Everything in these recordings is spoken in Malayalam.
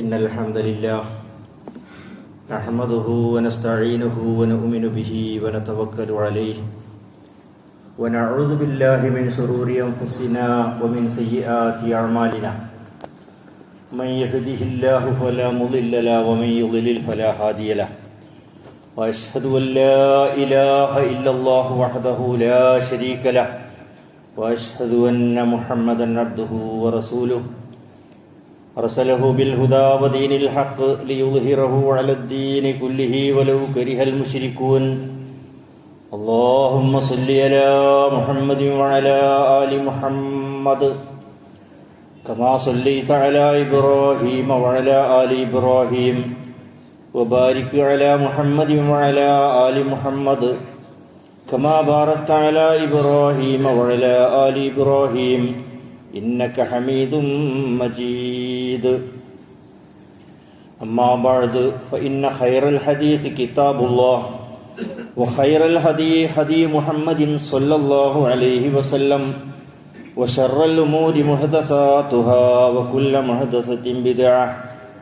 إن الحمد لله نحمده ونستعينه ونؤمن به ونتوكل عليه ونعوذ بالله من شرور أنفسنا ومن سيئات أعمالنا من يهده الله فلا مضل له ومن يضلل فلا هادي له وأشهد أن لا إله إلا الله وحده لا شريك له وأشهد أن محمدا عبده ورسوله أرسله بالهدى ودين الحق ليظهره على الدين كله ولو كره المشركون اللهم صل على محمد وعلى آل محمد كما صليت على إبراهيم وعلى آل إبراهيم وبارك على محمد وعلى آل محمد كما باركت على إبراهيم وعلى آل إبراهيم إنك حميد مجيد أما بعد فإن خير الحديث كتاب الله وخير الهدي هدي محمد صلى الله عليه وسلم وشر الأمور محدثاتها وكل محدثة بدعة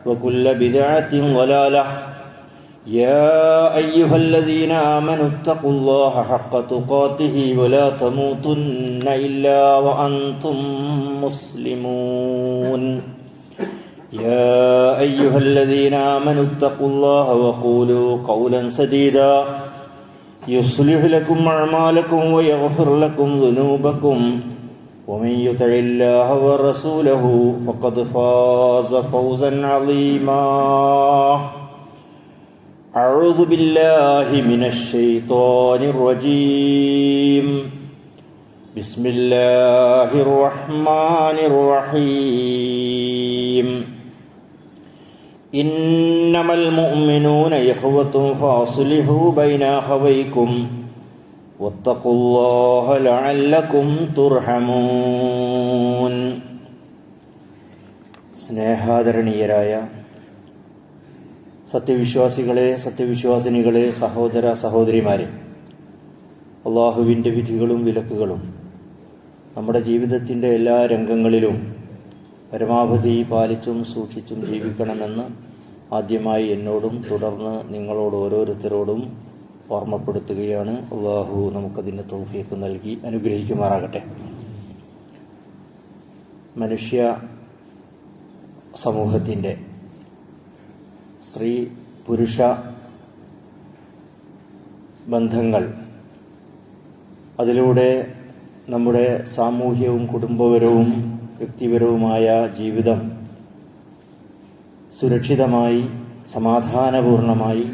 وكل بدعة ضلالة يا أيها الذين آمنوا اتقوا الله حق تقاته ولا تموتن إلا وأنتم مسلمون يا أيها الذين آمنوا اتقوا الله وقولوا قولا سديدا يصلح لكم أعمالكم ويغفر لكم ذنوبكم ومن يطع الله ورسوله فقد فاز فوزا عظيما أعوذ بالله من الشيطان الرجيم بسم الله الرحمن الرحيم إنما المؤمنون إخوة فأصلحوا بين أخويكم واتقوا الله لعلكم ترحمون. സ്നേഹാദരണീയരായ സത്യവിശ്വാസികളെ, സത്യവിശ്വാസിനികളെ, സഹോദര സഹോദരിമാരെ, അള്ളാഹുവിൻ്റെ വിധികളും വിലക്കുകളും നമ്മുടെ ജീവിതത്തിൻ്റെ എല്ലാ രംഗങ്ങളിലും പരമാവധി പാലിച്ചും സൂക്ഷിച്ചും ജീവിക്കണമെന്ന് ആദ്യമായി എന്നോടും തുടർന്ന് നിങ്ങളോട് ഓരോരുത്തരോടും ഓർമ്മപ്പെടുത്തുകയാണ്. അള്ളാഹു നമുക്കതിന് തൗഫീഖ് നൽകി അനുഗ്രഹിക്കുമാറാകട്ടെ. മനുഷ്യ സമൂഹത്തിൻ്റെ സ്ത്രീ പുരുഷ ബന്ധങ്ങൾ, അതിലൂടെ നമ്മുടെ സാമൂഹ്യവും കുടുംബപരവും വ്യക്തിപരവുമായ ജീവിതം സുരക്ഷിതമായി, സമാധാനപൂർണമായി,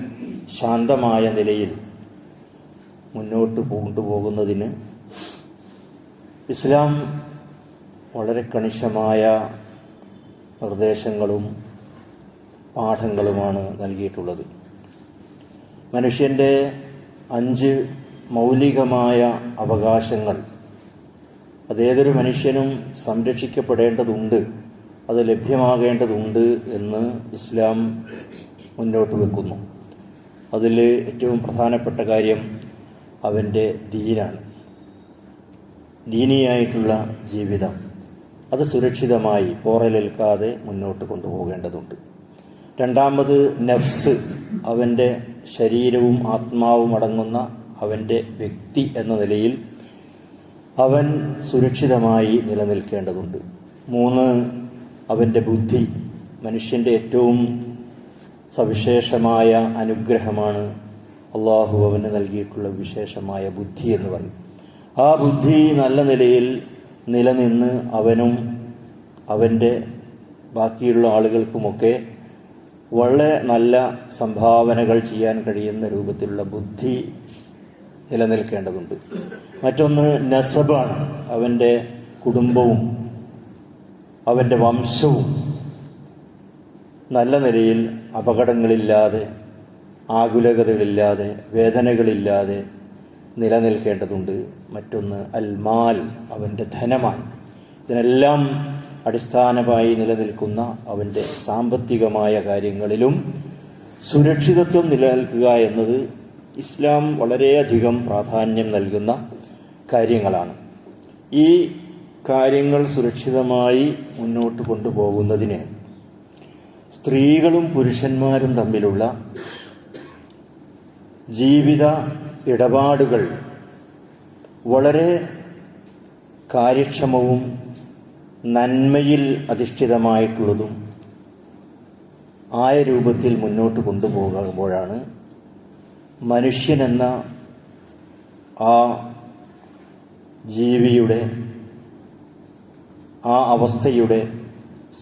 ശാന്തമായ നിലയിൽ മുന്നോട്ട് കൊണ്ടുപോകുന്നതിന് ഇസ്ലാം വളരെ കണിശമായ നിർദ്ദേശങ്ങളും പാഠങ്ങളുമാണ് നൽകിയിട്ടുള്ളത്. മനുഷ്യൻ്റെ 5 മൗലികമായ അവകാശങ്ങൾ അതേതൊരു മനുഷ്യനും സംരക്ഷിക്കപ്പെടേണ്ടതുണ്ട്, അത് ലഭ്യമാകേണ്ടതുണ്ട് എന്ന് ഇസ്ലാം മുന്നോട്ട് വെക്കുന്നു. അതിൽ ഏറ്റവും പ്രധാനപ്പെട്ട കാര്യം അവൻ്റെ ദീനാണ്. ദീനിയായിട്ടുള്ള ജീവിതം അത് സുരക്ഷിതമായി പോറലേൽക്കാതെ മുന്നോട്ട് കൊണ്ടുപോകേണ്ടതുണ്ട്. രണ്ടാമത് നഫ്സ്, അവൻ്റെ ശരീരവും ആത്മാവും അടങ്ങുന്ന അവൻ്റെ വ്യക്തി എന്ന നിലയിൽ അവൻ സുരക്ഷിതമായി നിലനിൽക്കേണ്ടതുണ്ട്. 3 അവൻ്റെ ബുദ്ധി. മനുഷ്യൻ്റെ ഏറ്റവും സവിശേഷമായ അനുഗ്രഹമാണ് അള്ളാഹു അവന് നൽകിയിട്ടുള്ള വിശേഷമായ ബുദ്ധി എന്ന് പറയും. ആ ബുദ്ധി നല്ല നിലയിൽ നിലനിന്ന് അവനും അവൻ്റെ ബാക്കിയുള്ള ആളുകൾക്കുമൊക്കെ വളരെ നല്ല സംഭാവനകൾ ചെയ്യാൻ കഴിയുന്ന രൂപത്തിലുള്ള ബുദ്ധി നിലനിൽക്കേണ്ടതുണ്ട്. മറ്റൊന്ന് നസബാണ്. അവൻ്റെ കുടുംബവും അവൻ്റെ വംശവും നല്ല നിലയിൽ അപകടങ്ങളില്ലാതെ, ആകുലതകളില്ലാതെ, വേദനകളില്ലാതെ നിലനിൽക്കേണ്ടതുണ്ട്. മറ്റൊന്ന് അൽമാൽ, അവൻ്റെ ധനമാണ്. ഇതിനെല്ലാം അടിസ്ഥാനമായി നിലനിൽക്കുന്ന അവൻ്റെ സാമ്പത്തികമായ കാര്യങ്ങളിലും സുരക്ഷിതത്വം നിലനിൽക്കുക എന്നത് ഇസ്ലാം വളരെയധികം പ്രാധാന്യം നൽകുന്ന കാര്യങ്ങളാണ്. ഈ കാര്യങ്ങൾ സുരക്ഷിതമായി മുന്നോട്ട് കൊണ്ടുപോകുന്നതിന് സ്ത്രീകളും പുരുഷന്മാരും തമ്മിലുള്ള ജീവിത ഇടപാടുകൾ വളരെ കാര്യക്ഷമവും നന്മയിൽ അധിഷ്ഠിതമായിട്ടുള്ളതും ആയ രൂപത്തിൽ മുന്നോട്ട് കൊണ്ടുപോകുമ്പോഴാണ് മനുഷ്യനെന്ന ആ ജീവിയുടെ ആ അവസ്ഥയുടെ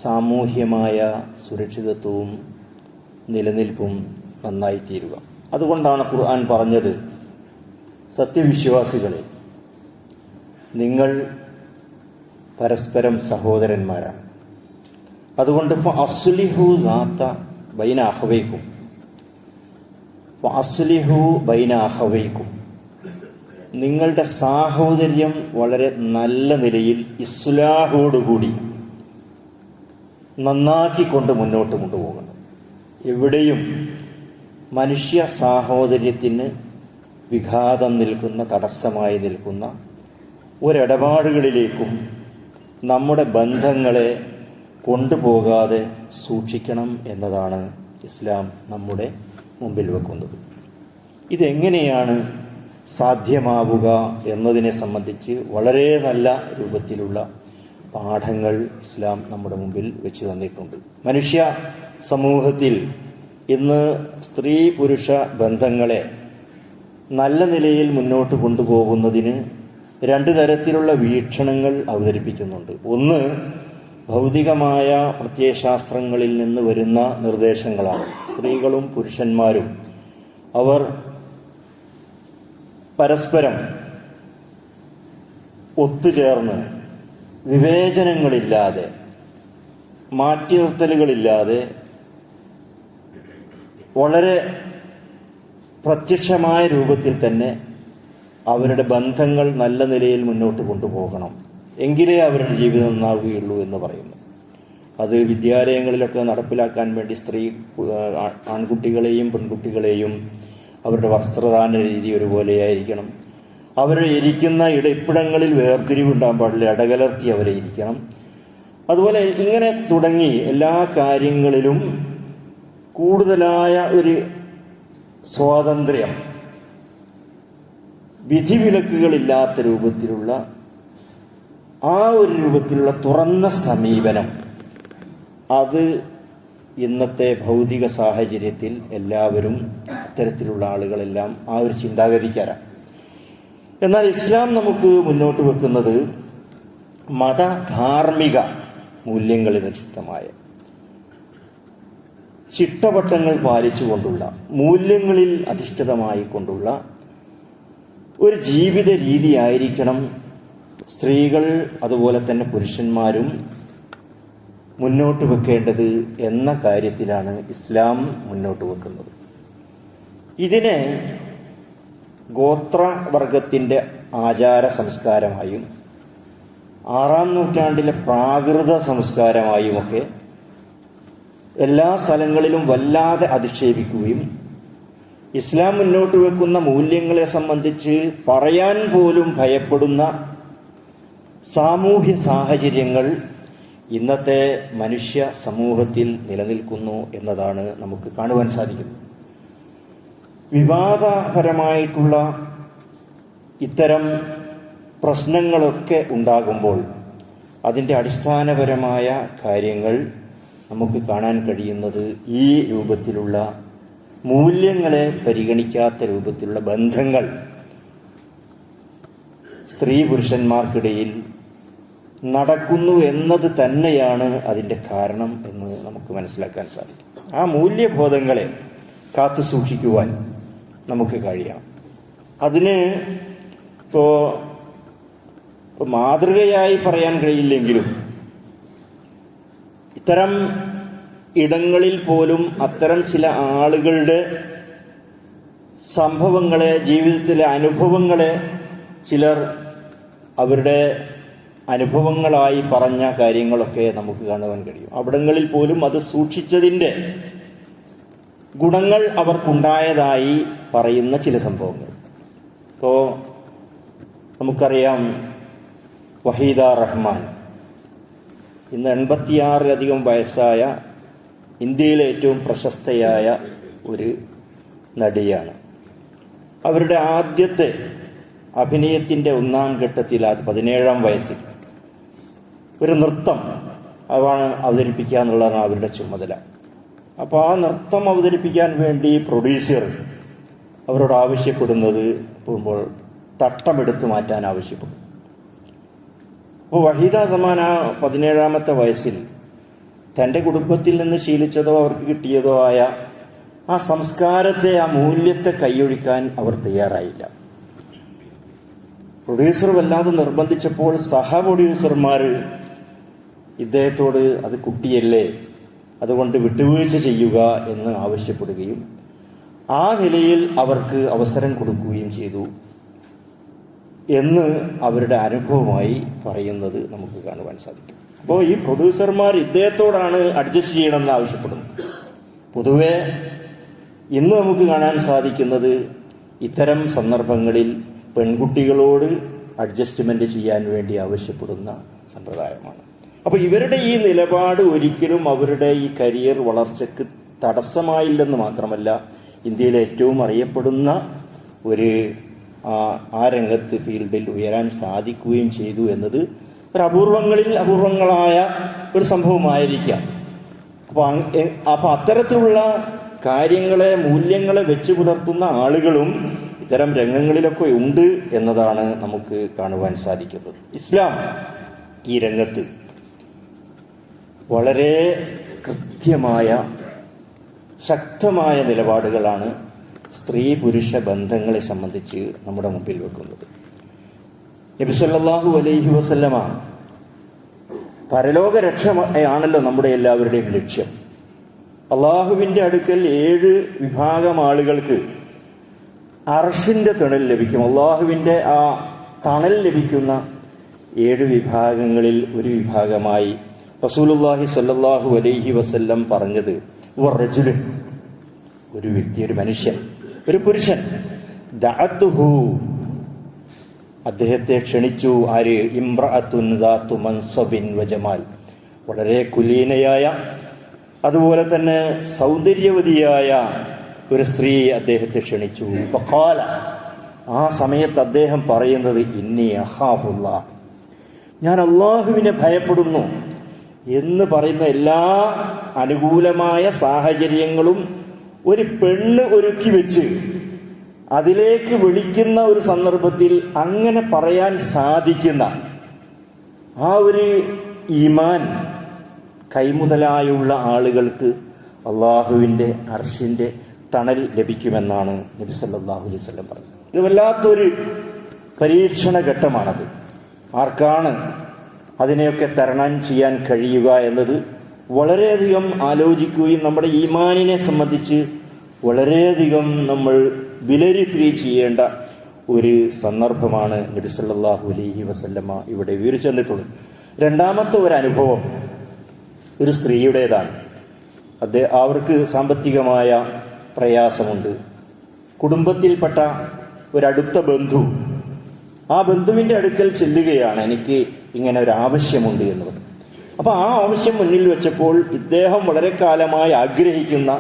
സാമൂഹ്യമായ സുരക്ഷിതത്വവും നിലനിൽപ്പും നന്നായിത്തീരുക. അതുകൊണ്ടാണ് ഖുർആൻ പറഞ്ഞത്, സത്യവിശ്വാസികളെ, നിങ്ങൾ പരസ്പരം സഹോദരന്മാരാണ്. അതുകൊണ്ട് അസ്ലിഹു നാത്ത ബൈന അഖവൈക്കും, അസ്ലിഹു ബൈന അഖവൈക്കും, നിങ്ങളുടെ സാഹോദര്യം വളരെ നല്ല നിലയിൽ ഇസ്ലാഹോടുകൂടി നന്നാക്കിക്കൊണ്ട് മുന്നോട്ട് കൊണ്ടുപോകണം. എവിടെയും മനുഷ്യ സാഹോദര്യത്തിന് വിഘാതം നിൽക്കുന്ന, തടസ്സമായി നിൽക്കുന്ന ഒരിടപാടുകളിലേക്കും നമ്മുടെ ബന്ധങ്ങളെ കൊണ്ടുപോകാതെ സൂക്ഷിക്കണം എന്നതാണ് ഇസ്ലാം നമ്മുടെ മുമ്പിൽ വെക്കുന്നത്. ഇതെങ്ങനെയാണ് സാധ്യമാവുക എന്നതിനെ സംബന്ധിച്ച് വളരെ നല്ല രൂപത്തിലുള്ള പാഠങ്ങൾ ഇസ്ലാം നമ്മുടെ മുമ്പിൽ വെച്ച് തന്നിട്ടുണ്ട്. മനുഷ്യ സമൂഹത്തിൽ ഇന്ന് സ്ത്രീ പുരുഷ ബന്ധങ്ങളെ നല്ല നിലയിൽ മുന്നോട്ട് കൊണ്ടുപോകുന്നതിന് രണ്ട് തരത്തിലുള്ള വീക്ഷണങ്ങൾ അവതരിപ്പിക്കുന്നുണ്ട്. ഒന്ന്, ഭൗതികമായ പ്രത്യയശാസ്ത്രങ്ങളിൽ നിന്ന് വരുന്ന നിർദ്ദേശങ്ങളാണ്. സ്ത്രീകളും പുരുഷന്മാരും അവർ പരസ്പരം ഒത്തുചേർന്ന് വിവേചനങ്ങളില്ലാതെ, മാറ്റി നിർത്തലുകളില്ലാതെ വളരെ പ്രത്യക്ഷമായ രൂപത്തിൽ തന്നെ അവരുടെ ബന്ധങ്ങൾ നല്ല നിലയിൽ മുന്നോട്ട് കൊണ്ടുപോകണം, എങ്കിലേ അവരുടെ ജീവിതം നന്നാവുകയുള്ളൂ എന്ന് പറയുന്നു. അത് വിദ്യാലയങ്ങളിലൊക്കെ നടപ്പിലാക്കാൻ വേണ്ടി ആൺകുട്ടികളെയും പെൺകുട്ടികളെയും അവരുടെ വസ്ത്രദാന രീതി ഒരുപോലെയായിരിക്കണം. അവർ ഇരിക്കുന്ന ഇടയിപ്പിടങ്ങളിൽ വേർതിരിവുണ്ടാകാൻ പാടില്ല, ഇടകലർത്തി അവരെ ഇരിക്കണം. അതുപോലെ ഇങ്ങനെ തുടങ്ങി എല്ലാ കാര്യങ്ങളിലും കൂടുതലായ ഒരു സ്വാതന്ത്ര്യം, വിധിവിലക്കുകളില്ലാത്ത രൂപത്തിലുള്ള ആ ഒരു രൂപത്തിലുള്ള തുറന്ന സമീപനം, അത് ഇന്നത്തെ ഭൗതിക സാഹചര്യത്തിൽ എല്ലാവരും, അത്തരത്തിലുള്ള ആളുകളെല്ലാം ആ ഒരു ചിന്താഗതിക്കാരാണ്. എന്നാൽ ഇസ്ലാം നമുക്ക് മുന്നോട്ട് വെക്കുന്നത് മതധാർമ്മിക മൂല്യങ്ങളിൽ അധിഷ്ഠിതമായ, ചിട്ടവട്ടങ്ങൾ പാലിച്ചുകൊണ്ടുള്ള, മൂല്യങ്ങളിൽ അധിഷ്ഠിതമായി കൊണ്ടുള്ള ഒരു ജീവിത രീതിയായിരിക്കണം സ്ത്രീകൾ അതുപോലെ തന്നെ പുരുഷന്മാരും മുന്നോട്ട് വെക്കേണ്ടത് എന്ന കാര്യത്തിലാണ് ഇസ്ലാം മുന്നോട്ട് വെക്കുന്നത്. ഇതിനെ ഗോത്രവർഗത്തിൻ്റെ ആചാര സംസ്കാരമായും 6-ാം നൂറ്റാണ്ടിലെ പ്രാകൃത സംസ്കാരമായുമൊക്കെ എല്ലാ സ്ഥലങ്ങളിലും വല്ലാതെ അധിക്ഷേപിക്കുകയും ഇസ്ലാം മുന്നോട്ട് വെക്കുന്ന മൂല്യങ്ങളെ സംബന്ധിച്ച് പറയാൻ പോലും ഭയപ്പെടുന്ന സാമൂഹ്യ സാഹചര്യങ്ങൾ ഇന്നത്തെ മനുഷ്യ സമൂഹത്തിൽ നിലനിൽക്കുന്നു എന്നതാണ് നമുക്ക് കാണുവാൻ സാധിക്കുന്നത്. വിവാദപരമായിട്ടുള്ള ഇത്തരം പ്രശ്നങ്ങളൊക്കെ ഉണ്ടാകുമ്പോൾ അതിൻ്റെ അടിസ്ഥാനപരമായ കാര്യങ്ങൾ നമുക്ക് കാണാൻ കഴിയുന്നത് ഈ രൂപത്തിലുള്ള മൂല്യങ്ങളെ പരിഗണിക്കാത്ത രൂപത്തിലുള്ള ബന്ധങ്ങൾ സ്ത്രീ പുരുഷന്മാർക്കിടയിൽ നടക്കുന്നു എന്നത് തന്നെയാണ് അതിൻ്റെ കാരണം എന്ന് നമുക്ക് മനസ്സിലാക്കാൻ സാധിക്കും. ആ മൂല്യബോധങ്ങളെ കാത്തു സൂക്ഷിക്കുവാൻ നമുക്ക് കഴിയണം. അതിന് ഇപ്പോൾ മാതൃകയായി പറയാൻ കഴിയില്ലെങ്കിലും ഇത്തരം ഇടങ്ങളിൽ പോലും അത്തരം ചില ആളുകളുടെ സംഭവങ്ങളെ, ജീവിതത്തിലെ അനുഭവങ്ങളെ ചിലർ അവരുടെ അനുഭവങ്ങളായി പറഞ്ഞ കാര്യങ്ങളൊക്കെ നമുക്ക് കാണുവാൻ കഴിയും. അവിടങ്ങളിൽ പോലും അത് സൂക്ഷിച്ചതിൻ്റെ ഗുണങ്ങൾ അവർക്കുണ്ടായതായി പറയുന്ന ചില സംഭവങ്ങൾ. ഇപ്പോൾ നമുക്കറിയാം, വഹീദ റഹ്മാൻ ഇന്ന് 86-ലധികം വയസ്സായ ഇന്ത്യയിലെ ഏറ്റവും പ്രശസ്തയായ ഒരു നടിയാണ്. അവരുടെ ആദ്യത്തെ അഭിനയത്തിൻ്റെ ഒന്നാം ഘട്ടത്തിൽ 17-ാം വയസ്സിൽ ഒരു നൃത്തം അതാണ് അവതരിപ്പിക്കുക എന്നുള്ളതാണ് അവരുടെ ചുമതല. അപ്പോൾ ആ നൃത്തം അവതരിപ്പിക്കാൻ വേണ്ടി പ്രൊഡ്യൂസർ അവരോട് ആവശ്യപ്പെടുന്നത് പോകുമ്പോൾ തട്ടമെടുത്ത് മാറ്റാൻ ആവശ്യപ്പെടും. അപ്പോൾ വഹീദ സമാന 17-ാമത്തെ വയസ്സിൽ തൻ്റെ കുടുംബത്തിൽ നിന്ന് ശീലിച്ചതോ അവർക്ക് കിട്ടിയതോ ആയ ആ സംസ്കാരത്തെ, ആ മൂല്യത്തെ കൈയൊഴിക്കാൻ അവർ തയ്യാറായില്ല. പ്രൊഡ്യൂസർ വല്ലാതെ നിർബന്ധിച്ചപ്പോൾ സഹ പ്രൊഡ്യൂസർമാർ ഇദ്ദേഹത്തോട് അത് കുട്ടിയല്ലേ, അതുകൊണ്ട് വിട്ടുവീഴ്ച ചെയ്യുക എന്ന് ആവശ്യപ്പെടുകയും ആ നിലയിൽ അവർക്ക് അവസരം കൊടുക്കുകയും ചെയ്തു എന്ന് അവരുടെ അനുഭവമായി പറയുന്നത് നമുക്ക് കാണുവാൻ സാധിക്കും. അപ്പോൾ ഈ പ്രൊഡ്യൂസർമാർ ഇദ്ദേഹത്തോടാണ് അഡ്ജസ്റ്റ് ചെയ്യണമെന്ന് ആവശ്യപ്പെടുന്നത്. പൊതുവെ ഇന്ന് നമുക്ക് കാണാൻ സാധിക്കുന്നത് ഇത്തരം സന്ദർഭങ്ങളിൽ പെൺകുട്ടികളോട് അഡ്ജസ്റ്റ്മെന്റ് ചെയ്യാൻ വേണ്ടി ആവശ്യപ്പെടുന്ന സമ്പ്രദായമാണ്. അപ്പോൾ ഇവരുടെ ഈ നിലപാട് ഒരിക്കലും അവരുടെ ഈ കരിയർ വളർച്ചയ്ക്ക് തടസ്സമായില്ലെന്ന് മാത്രമല്ല, ഇന്ത്യയിലെ ഏറ്റവും അറിയപ്പെടുന്ന ഒരു ആ രംഗത്ത് ഫീൽഡിൽ ഉയരാൻ സാധിക്കുകയും ചെയ്തു എന്നത് ഒരു അപൂർവങ്ങളായ ഒരു സംഭവമായിരിക്കാം. അപ്പോൾ അത്തരത്തിലുള്ള കാര്യങ്ങളെ, മൂല്യങ്ങളെ വെച്ച് പുലർത്തുന്ന ആളുകളും ഇത്തരം രംഗങ്ങളിലൊക്കെ ഉണ്ട് എന്നതാണ് നമുക്ക് കാണുവാൻ സാധിക്കുന്നത്. ഇസ്ലാം ഈ രംഗത്ത് വളരെ കൃത്യമായ ശക്തമായ നിലപാടുകളാണ് സ്ത്രീ പുരുഷ ബന്ധങ്ങളെ സംബന്ധിച്ച് നമ്മുടെ മുമ്പിൽ വെക്കുന്നത്. നബി സല്ലല്ലാഹു അലൈഹി വസല്ലമ പരലോക രക്ഷയാണല്ലോ നമ്മുടെ എല്ലാവരുടെയും ലക്ഷ്യം. അള്ളാഹുവിൻ്റെ അടുക്കൽ 7 വിഭാഗം ആളുകൾക്ക് അർശിൻ്റെ തണൽ ലഭിക്കും. അള്ളാഹുവിൻ്റെ ആ തണൽ ലഭിക്കുന്ന 7 വിഭാഗങ്ങളിൽ ഒരു വിഭാഗമായി റസൂലുള്ളാഹി സ്വല്ലല്ലാഹു അലൈഹി വസല്ലം പറഞ്ഞത് വറജുലുൻ, ഒരു വ്യക്തി, ഒരു മനുഷ്യൻ, ഒരു പുരുഷൻ, ദഅതുഹു, അദ്ദേഹത്തെ ക്ഷണിച്ചു. ആര്? ഇംറഅത്തുൻ ദാതു മൻസബിൻ വജമാൽ, വളരെ കുലീനയായ അതുപോലെ തന്നെ സൗന്ദര്യവതിയായ ഒരു സ്ത്രീ അദ്ദേഹത്തെ ക്ഷണിച്ചു. ഫഖാല, ആ സമയത്ത് അദ്ദേഹം പറയുന്നത് ഇന്നി അഖാഫുല്ലാഹ്, ഞാൻ അള്ളാഹുവിനെ ഭയപ്പെടുന്നു എന്ന് പറയുന്ന എല്ലാ അനുകൂലമായ സാഹചര്യങ്ങളും ഒരു പെണ്ണ് ഒരുക്കി വെച്ച് അതിലേക്ക് വിളിക്കുന്ന ഒരു സന്ദർഭത്തിൽ അങ്ങനെ പറയാൻ സാധിക്കുന്ന ആ ഒരു ഈമാൻ കൈമുതലായുള്ള ആളുകൾക്ക് അള്ളാഹുവിൻ്റെ അർശിൻ്റെ തണൽ ലഭിക്കുമെന്നാണ് നബി സല്ലല്ലാഹു അലൈഹി വസല്ലം പറഞ്ഞത്. ഇത് വല്ലാത്തൊരു പരീക്ഷണ ഘട്ടമാണത്. ആർക്കാണ് അതിനെയൊക്കെ തരണം ചെയ്യാൻ കഴിയുക എന്നത് വളരെയധികം ആലോചിക്കുകയും നമ്മുടെ ഈമാനിനെ സംബന്ധിച്ച് വളരെയധികം നമ്മൾ വിലയിരുത്തുകയും ചെയ്യേണ്ട ഒരു സന്ദർഭമാണ് നബി സല്ലല്ലാഹു അലൈഹി വസല്ലമ ഇവിടെ വിവരിച്ചു തന്നിട്ടുള്ളത്. രണ്ടാമത്തെ ഒരു അനുഭവം ഒരു സ്ത്രീയുടേതാണ്. അവർക്ക് സാമ്പത്തികമായ പ്രയാസമുണ്ട്. കുടുംബത്തിൽപ്പെട്ട ഒരടുത്ത ബന്ധു ആ ബന്ധുവിൻ്റെ അടുക്കൽ ചെല്ലുകയാണ്, എനിക്ക് ഇങ്ങനെ ഒരു ആവശ്യമുണ്ട് എന്ന് പറഞ്ഞു. അപ്പോൾ ആ ആവശ്യം മുന്നിൽ വെച്ചപ്പോൾ ഇദ്ദേഹം വളരെ കാലമായി ആഗ്രഹിക്കുന്ന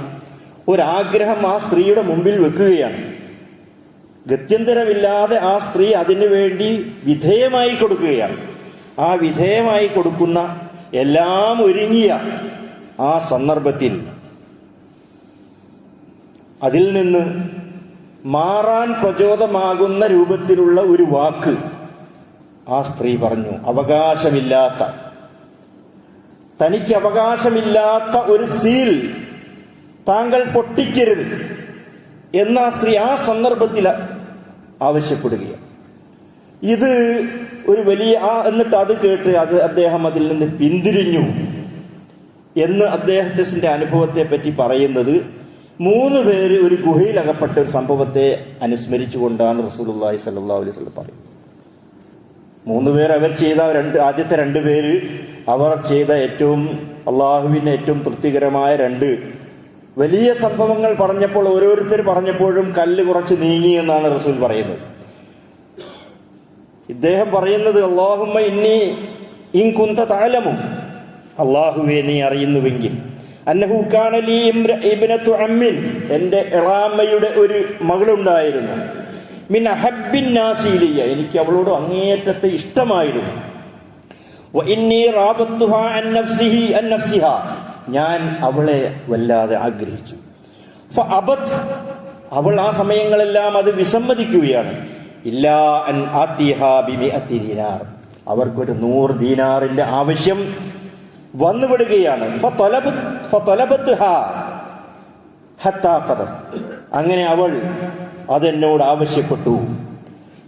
ഒരാഗ്രഹം ആ സ്ത്രീയുടെ മുമ്പിൽ വെക്കുകയാണ്. ഗത്യന്തരമില്ലാതെ ആ സ്ത്രീ അതിനു വേണ്ടി വിധേയമായി കൊടുക്കുകയാണ്. ആ വിധേയമായി കൊടുക്കുന്ന എല്ലാം ഒരുങ്ങിയ ആ സന്ദർഭത്തിൽ അതിൽ നിന്ന് മാറാൻ പ്രചോദമാകുന്ന രൂപത്തിലുള്ള ഒരു വാക്ക് ആ സ്ത്രീ പറഞ്ഞു. തനിക്ക് അവകാശമില്ലാത്ത ഒരു സീൽ താങ്കൾ പൊട്ടിക്കരുത് എന്ന് ആ സ്ത്രീ ആ സന്ദർഭത്തിൽ ആവശ്യപ്പെടുകയാണ്. ഇത് ഒരു വലിയ എന്നിട്ട് അത് കേട്ട് അദ്ദേഹം അതിൽ നിന്ന് പിന്തിരിഞ്ഞു എന്ന് അദ്ദേഹത്തിന്റെ അനുഭവത്തെ പറ്റി പറയുന്നത് 3 പേര് ഒരു ഗുഹയിൽ അകപ്പെട്ട ഒരു സംഭവത്തെ അനുസ്മരിച്ചുകൊണ്ടാണ് റസൂലുള്ളാഹി സ്വല്ലല്ലാഹു അലൈഹി വസല്ലം പറയുന്നത്. 3 പേർ അവർ ചെയ്ത ആദ്യത്തെ 2 പേര് അവർ ചെയ്ത അള്ളാഹുവിന് ഏറ്റവും തൃപ്തികരമായ 2 വലിയ സംഭവങ്ങൾ പറഞ്ഞപ്പോൾ ഓരോരുത്തർ പറഞ്ഞപ്പോഴും കല്ല് കുറച്ച് നീങ്ങി എന്നാണ് റസൂൽ പറയുന്നത്. ഇദ്ദേഹം പറയുന്നത് അല്ലാഹുമ്മ ഇന്നി ഇൻ കുന്ത തഅലമു, അള്ളാഹുവെ നീ അറിയുന്നുവെങ്കിൽ അന്നഹു കാന ലീ ഇബ്നതു അമ്മിൻ, എൻ്റെ എളാമ്മയുടെ ഒരു മകളുണ്ടായിരുന്നു. മിൻ അഹബ്ബിൻ നാസി ഇലയ്യ, എനിക്ക് അവളോട് അങ്ങേയറ്റത്തെ ഇഷ്ടമായിരുന്നു. വ ഇന്നി റാബത്തുഹാ അൻ നഫ്സിഹാ, ഞാൻ അവളെ വല്ലാതെ ആഗ്രഹിച്ചു. ഫഅബത്, അവൾ ആ സമയങ്ങളെല്ലാം അത് വിസമ്മതിക്കുകയാണ്. ഇല്ലാ അൻ ആതിഹാ ബിമിഅത്തി ദീനാർ, അവർക്കൊരു 100 ദീനാറിന്റെ ആവശ്യം വന്നുപെടുകയാണ്. ഫതലബത്ഹാ ഹത്താ ഖദർ, അങ്ങനെ അവൾ അതെന്നോട് ആവശ്യപ്പെട്ടു.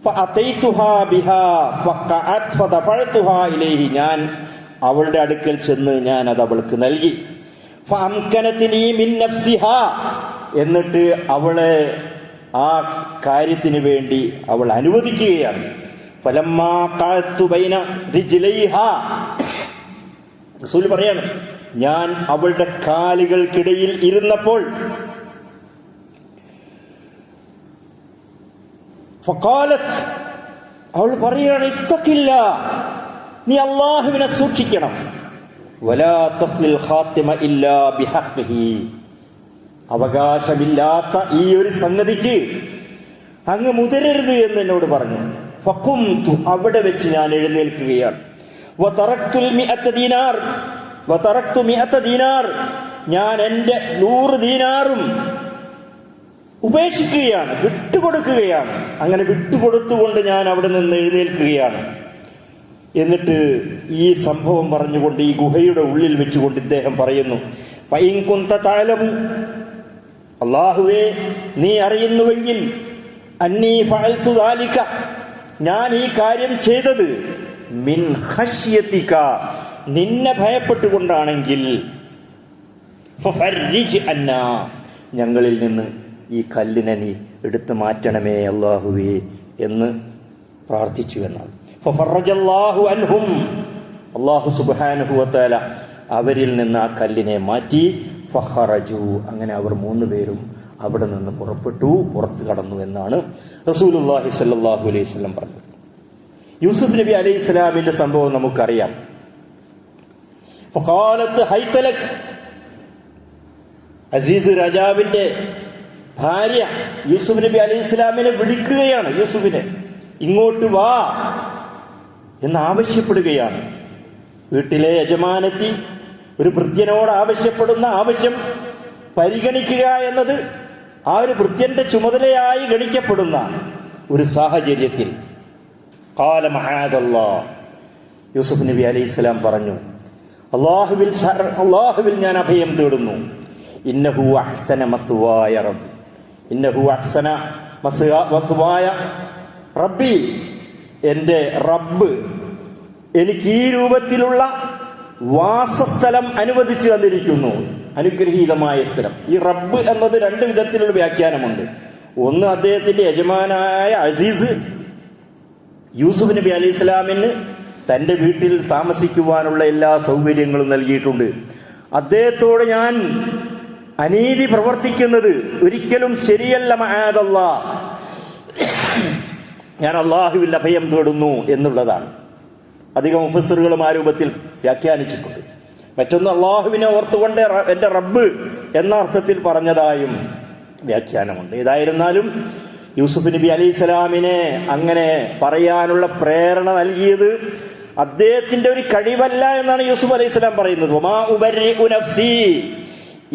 ഫഅതൈതുഹാ ബിഹാ ഫഖഅത് ഫദഫഅതുഹാ ഇലൈഹി, ഞാൻ അവളുടെ അടുക്കൽ ചെന്ന് ഞാൻ അത് അവൾക്ക് നൽകി. ഫഅംകനത്നി മിൻ നഫ്സിഹാ, എന്നിട്ട് അവളെ ആ കാര്യത്തിന് വേണ്ടി അവൾ അനുവദിക്കുകയാണ്. ഫലമ്മാ ഖഅത്തു ബൈന റിജ്ലൈഹാ, റസൂൽ പറയാണ്, ഞാൻ അവളുടെ കാലുകൾക്കിടയിൽ ഇരുന്നപ്പോൾ ഫഖാലത്ത്, അവൾ പറയാണ്, ഇത്തഖില്ല, നീ അല്ലാഹുവിനെ സൂക്ഷിക്കണം. വലാ തഖ്ലിൽ ഖാത്തിമ ഇല്ലാ ബിഹഖ്ഹി, അവകാശമില്ലാത്ത ഈ ഒരു സംഗതിക്ക് അങ്ങ് മുതിരരുത് എന്ന് എന്നോട് പറഞ്ഞു. ഫഖുംതു, അവിടെ വെച്ച് ഞാൻ എഴുന്നേൽക്കുകയാണ്. വതറക്തുൽ മിഅത ദീനാർ, വതറക്തു മിഅത ദീനാർ, ഞാൻ എൻ്റെ 100 ദീനാറും ഉപേക്ഷിക്കുകയാണ്, വിട്ടുകൊടുക്കുകയാണ്. അങ്ങനെ വിട്ടുകൊടുത്തുകൊണ്ട് ഞാൻ അവിടെ നിന്ന് എഴുന്നേൽക്കുകയാണ്. എന്നിട്ട് ഈ സംഭവം പറഞ്ഞുകൊണ്ട് ഈ ഗുഹയുടെ ഉള്ളിൽ വെച്ചുകൊണ്ട് ഇദ്ദേഹം പറയുന്നു, ഫഇൻ കുന്ത തഅലമു, അല്ലാഹുവേ നീ അറിയുന്നുവെങ്കിൽ, അന്നീ ഫഅൽതു ദാലിക, ഞാൻ ഈ കാര്യം ചെയ്തത് മിൻ ഖശ്യതിക, നിന്നെ ഭയപ്പെട്ടുകൊണ്ടാണെങ്കിൽ, ഫഫർരിജ് അന്നാ, ഞങ്ങളിൽ നിന്ന് ഈ കല്ലിനെ നീ എടുത്തു മാറ്റണമേ അല്ലാഹുവേ എന്ന് പ്രാർത്ഥിച്ചു എന്നാണ്. ഫഫറജല്ലാഹു അൻഹും, അല്ലാഹു സുബ്ഹാനഹു വ തആല അവരിൽ നിന്ന് ആ കല്ലിനെ മാറ്റി. ഫഖറജു, അങ്ങനെ അവർ 3 പേരും അവിടെ നിന്ന് പുറത്തു കടന്നു എന്നാണ് റസൂലുള്ളാഹി സ്വല്ലല്ലാഹു അലൈഹി വസല്ലം പറഞ്ഞത്. യൂസുഫ് നബി അലൈഹി സ്വലാമിന്റെ സംഭവം നമുക്കറിയാം. ഫഖാലത്ത് ഹൈതലക്, അസീസ് രാജാവിന്റെ ഭാര്യ യൂസുഫ് നബി അലൈഹി സ്വലാമിനെ വിളിക്കുകയാണ്. യൂസുഫിനെ ഇങ്ങോട്ട് വാ എന്ന് ആവശ്യപ്പെടുകയാണ്. വീട്ടിലെ യജമാനത്തി ഒരു ഭൃത്യനോട് ആവശ്യപ്പെടുന്ന ആവശ്യം പരിഗണിക്കുക എന്നത് ആ ഒരു ഭൃത്യന്റെ ചുമതലയായി ഗണിക്കപ്പെടുന്ന ഒരു സാഹചര്യത്തിൽ ഖാല മഅദല്ലാഹ്, യൂസുഫ് നബി അലൈഹിസ്സലാം പറഞ്ഞു, അല്ലാഹുവിൽ ഞാൻ അഭയം തേടുന്നു. ഇന്നഹു അഹ്സന മസ്വായ റബ്ബി, ഇന്നഹു അഹ്സന മസ്വായ റബ്ബി, എൻ്റെ റബ്ബ് എനിക്ക് ഈ രൂപത്തിലുള്ള വാസസ്ഥലം അനുവദിച്ചു തന്നിരിക്കുന്നു, അനുഗ്രഹീതമായ സ്ഥലം. ഈ റബ്ബ് എന്നത് 2 വിധത്തിലുള്ള വ്യാഖ്യാനമുണ്ട്. ഒന്ന്, അദ്ദേഹത്തിന്റെ യജമാനായ അസീസ് യൂസുഫ് നബി അലൈഹി സ്വലാമിന് തൻ്റെ വീട്ടിൽ താമസിക്കുവാനുള്ള എല്ലാ സൗകര്യങ്ങളും നൽകിയിട്ടുണ്ട്. അദ്ദേഹത്തോട് ഞാൻ അനീതി പ്രവർത്തിക്കുന്നത് ഒരിക്കലും ശരിയല്ല, മഅദല്ലാഹ്, ഞാൻ അല്ലാഹുവിൽ അഭയം തേടുന്നു എന്നുള്ളതാണ്. അധികം മുഫസ്സിറുകളും ആ രൂപത്തിൽ വ്യാഖ്യാനിച്ചിട്ടുണ്ട്. മറ്റൊന്ന്, അള്ളാഹുവിനെ ഓർത്തുകൊണ്ട് എൻ്റെ റബ്ബ് എന്ന അർത്ഥത്തിൽ പറഞ്ഞതായും വ്യാഖ്യാനമുണ്ട്. ഏതായിരുന്നാലും യൂസുഫ് നബി അലൈഹി സ്വലാമിനെ അങ്ങനെ പറയാനുള്ള പ്രേരണ നൽകിയത് അദ്ദേഹത്തിന്റെ ഒരു കഴിവല്ല എന്നാണ് യൂസുഫ് അലൈഹി സ്വലാം പറയുന്നത്. വമാ ഉബർരിഉ നഫ്സി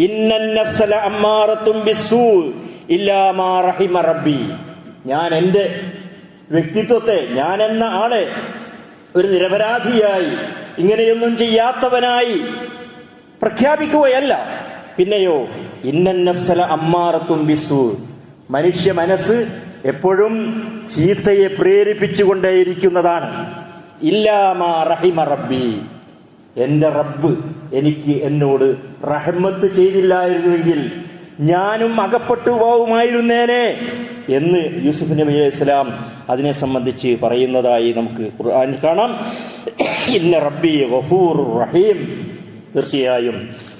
ഇന്നൻ നഫ്സ ലഅമ്മാറത്തുൻ ബിസ്സൂ ഇല്ലാ മാ റഹിമ റബ്ബി, ഞാൻ എൻ്റെ വ്യക്തിത്വത്തെ, ഞാൻ എന്ന ആളെ ഒരു നിരപരാധിയായി, ഇങ്ങനെയൊന്നും ചെയ്യാത്തവനായി പ്രഖ്യാപിക്കുകയല്ല. പിന്നെയോ ഇന്നൻ നഫ്സ ലഅമ്മാറത്തുൻ ബിസ്സൂ, മനുഷ്യ മനസ്സ് എപ്പോഴും ചീത്തയെ പ്രേരിപ്പിച്ചുകൊണ്ടേയിരിക്കുന്നതാണ്. ഇല്ലാ മാ റഹിമ റബ്ബി, എൻ്റെ റബ്ബ് എനിക്ക് എന്നോട് റഹ്മത്ത് ചെയ്തില്ലായിരുന്നുവെങ്കിൽ ഞാനും അകപ്പെട്ടു പോവുമായിരുന്നേനെ എന്ന് യൂസുഫ് നബി അലൈഹി സ്വലാം അതിനെ സംബന്ധിച്ച് പറയുന്നതായി നമുക്ക് ഖുർആനിൽ കാണാം. ഇന്ന റബ്ബി ഗഫൂറുർ റഹീം, തീർച്ചയായും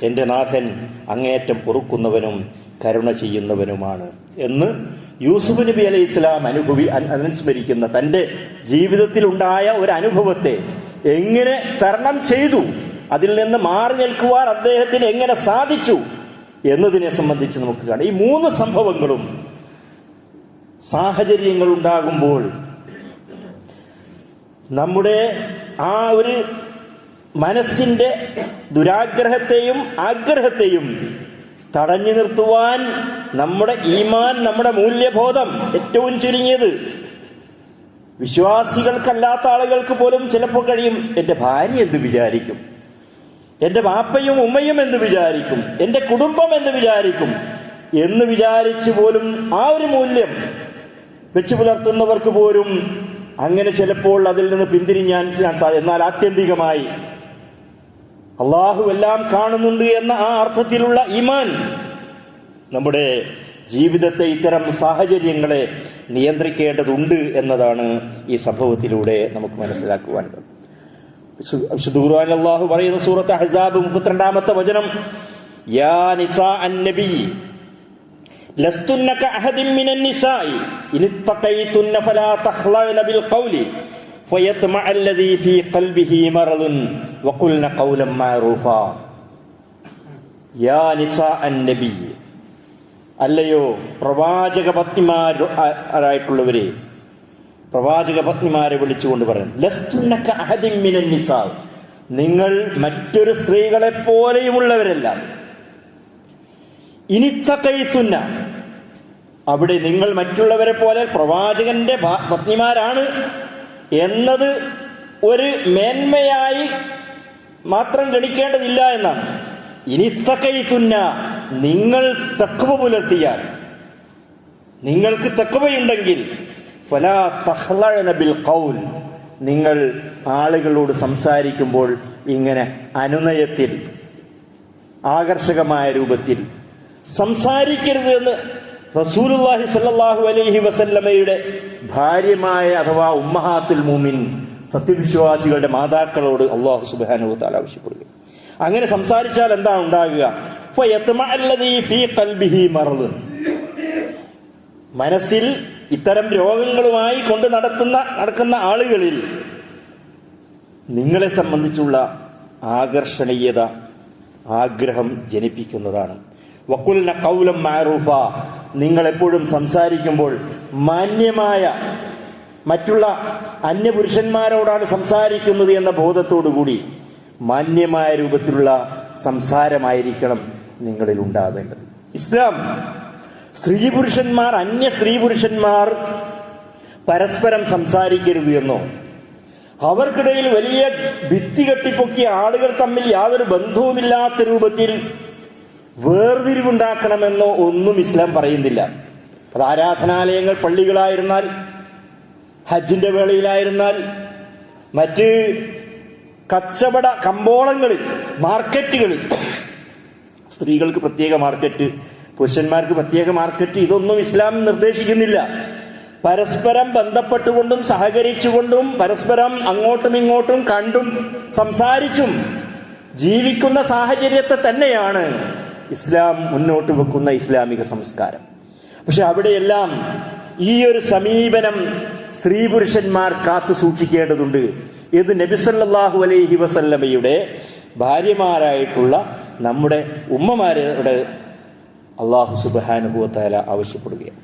എൻ്റെ നാഥൻ അങ്ങേയറ്റം പൊറുക്കുന്നവനും കരുണ ചെയ്യുന്നവനുമാണ് എന്ന് യൂസുഫ് നബി അലൈഹി സ്വലാം അനുസ്മരിക്കുന്ന തൻ്റെ ജീവിതത്തിൽ ഉണ്ടായ ഒരു അനുഭവത്തെ എങ്ങനെ തരണം ചെയ്തു അതിൽ നിന്ന് മാറി നിൽക്കുവാൻ അദ്ദേഹത്തിന് എങ്ങനെ സാധിച്ചു എന്നതിനെ സംബന്ധിച്ച് നമുക്ക് കാണാം. ഈ 3 സംഭവങ്ങളും സാഹചര്യങ്ങൾ ഉണ്ടാകുമ്പോൾ നമ്മുടെ ആ ഒരു മനസ്സിന്റെ ദുരാഗ്രഹത്തെയും ആഗ്രഹത്തെയും തടഞ്ഞു നിർത്തുവാൻ നമ്മുടെ ഈമാൻ, നമ്മുടെ മൂല്യബോധം, ഏറ്റവും ചുരുങ്ങിയത് വിശ്വാസികൾക്കല്ലാത്ത ആളുകൾക്ക് പോലും ചിലപ്പോൾ കഴിയും, എൻ്റെ ഭാര്യ എന്ത് വിചാരിക്കും, എൻ്റെ ബാപ്പയും ഉമ്മയും എന്ത് വിചാരിക്കും, എൻ്റെ കുടുംബം എന്ത് വിചാരിക്കും എന്ന് വിചാരിച്ചു പോലും ആ ഒരു മൂല്യം വെച്ചു പുലർത്തുന്നവർക്ക് പോലും അങ്ങനെ ചിലപ്പോൾ അതിൽ നിന്ന് പിന്തിരിഞ്ഞാൻ സാധിക്കും. എന്നാൽ ആത്യന്തികമായി അള്ളാഹു എല്ലാം കാണുന്നുണ്ട് എന്ന ആ അർത്ഥത്തിലുള്ള ഈമാൻ നമ്മുടെ ജീവിതത്തെ ഇത്തരം സാഹചര്യങ്ങളെ നിയന്ത്രിക്കേണ്ടതുണ്ട് എന്നതാണ് ഈ സംഭവത്തിലൂടെ നമുക്ക് മനസ്സിലാക്കുവാനുള്ളത്. വിശുദ്ധ ഖുർആനിൽ അല്ലാഹു പറയുന്ന സൂറത്ത് അഹ്സാബ് 32-ാമത്തെ വചനം, യാ നിസാ അൻ-നബി ലസ്തുന്ന കഅഹദിൻ മിനൻ നിസാഇ ഇനിത്തഖൈതുന്ന ഫലാ തഖ്ലഅന ബിൽ ഖൗലി ഫയത്മഅ അല്ലദീ ഫീ ഖൽബിഹി മറദുൻ വഖുൽന ഖൗലൻ മഅറൂഫാ. യാ നിസാ അൻ-നബി, അല്ലയോ പ്രവാചക പത്നിമാരായിട്ടുള്ളവരെ, പ്രവാചക പത്നിമാരെ വിളിച്ചുകൊണ്ട് പറയുന്നു, ലസ്തുന്ന കഅഹദിൻ മിനൻ നിസാ, നിങ്ങൾ മറ്റൊരു സ്ത്രീകളെ പോലെയുമുള്ളവരല്ല. ഇനിത്തഖൈതുന്ന, അവിടെ നിങ്ങൾ മറ്റുള്ളവരെ പോലെ പ്രവാചകന്റെ പത്നിമാരാണ് എന്നത് ഒരു മേന്മയായി മാത്രം ഗണിക്കേണ്ടതില്ല എന്നാണ്. ഇനിത്തഖൈതുന്ന, നിങ്ങൾ തഖ്വ പുലർത്തിയാൽ, നിങ്ങൾക്ക് തഖ്വയുണ്ടെങ്കിൽ, ഫലാ തഖ്ലഅന ബിൽ ഖൗൽ, നിങ്ങൾ ആളുകളോട് സംസാരിക്കുമ്പോൾ ഇങ്ങനെ അനുനയത്തിൽ, ആകർഷകമായ രൂപത്തിൽ സംസാരിക്കരുത് എന്ന് റസൂലുള്ളാഹി സ്വല്ലല്ലാഹു അലൈഹി വസല്ലമയുടെ ഭാര്യമായ അഥവാ ഉമ്മഹാത്തുൽ മുഅ്മിനീൻ, സത്യവിശ്വാസികളുടെ മാതാക്കളോട് അല്ലാഹു സുബ്ഹാനഹു വ തആല ആവശ്യപ്പെടുക. അങ്ങനെ സംസാരിച്ചാൽ എന്താ ഉണ്ടാകുക? ഫയത്മഅ അല്ലദീ ഫീ ഖൽബിഹി മറദുൻ, മനസ്സിൽ ഇത്തരം രോഗങ്ങളുമായി കൊണ്ട് നടക്കുന്ന ആളുകളിൽ നിങ്ങളെ സംബന്ധിച്ചുള്ള ആകർഷണീയത, ആഗ്രഹം ജനിപ്പിക്കുന്നതാണ്. വഖുൽന ഖൗലൻ മഅറൂഫ, നിങ്ങൾ എപ്പോഴും സംസാരിക്കുമ്പോൾ മാന്യമായ, മറ്റുള്ള അന്യപുരുഷന്മാരോടാണ് സംസാരിക്കുന്നത് എന്ന ബോധത്തോടുകൂടി മാന്യമായ രൂപത്തിലുള്ള സംസാരമായിരിക്കണം നിങ്ങളിൽ ഉണ്ടാവേണ്ടത്. ഇസ്ലാം സ്ത്രീ പുരുഷന്മാർ, അന്യ സ്ത്രീ പുരുഷന്മാർ പരസ്പരം സംസാരിക്കരുത് എന്നോ അവർക്കിടയിൽ വലിയ ഭിത്തി കെട്ടിപ്പൊക്കിയ ആളുകൾ തമ്മിൽ യാതൊരു ബന്ധവുമില്ലാത്ത രൂപത്തിൽ വേർതിരിവുണ്ടാക്കണമെന്നോ ഒന്നും ഇസ്ലാം പറയുന്നില്ല. അത് ആരാധനാലയങ്ങൾ, പള്ളികളായിരുന്നാൽ, ഹജ്ജിന്റെ വേളയിലായിരുന്നാൽ, മറ്റ് കച്ചവട കമ്പോളങ്ങളിൽ, മാർക്കറ്റുകളിൽ സ്ത്രീകൾക്ക് പ്രത്യേക മാർക്കറ്റ്, പുരുഷന്മാർക്ക് പ്രത്യേക മാർക്കറ്റ്, ഇതൊന്നും ഇസ്ലാം നിർദ്ദേശിക്കുന്നില്ല. പരസ്പരം ബന്ധപ്പെട്ടുകൊണ്ടും സഹകരിച്ചുകൊണ്ടും പരസ്പരം അങ്ങോട്ടും ഇങ്ങോട്ടും കണ്ടും സംസാരിച്ചും ജീവിക്കുന്ന സാഹചര്യത്തെ തന്നെയാണ് ഇസ്ലാം മുന്നോട്ട് വെക്കുന്ന ഇസ്ലാമിക സംസ്കാരം. പക്ഷെ അവിടെയെല്ലാം ഈ ഒരു സമീപനം സ്ത്രീ പുരുഷന്മാർ കാത്തു സൂക്ഷിക്കേണ്ടതുണ്ട്. ഇത് നബി സല്ലല്ലാഹു അലൈഹി വസല്ലമയുടെ ഭാര്യമാരായിട്ടുള്ള നമ്മുടെ ഉമ്മമാരുടെ അല്ലാഹു സുബ്ഹാനഹു വ തആല ആവശ്യപ്പെടുകയാണ്.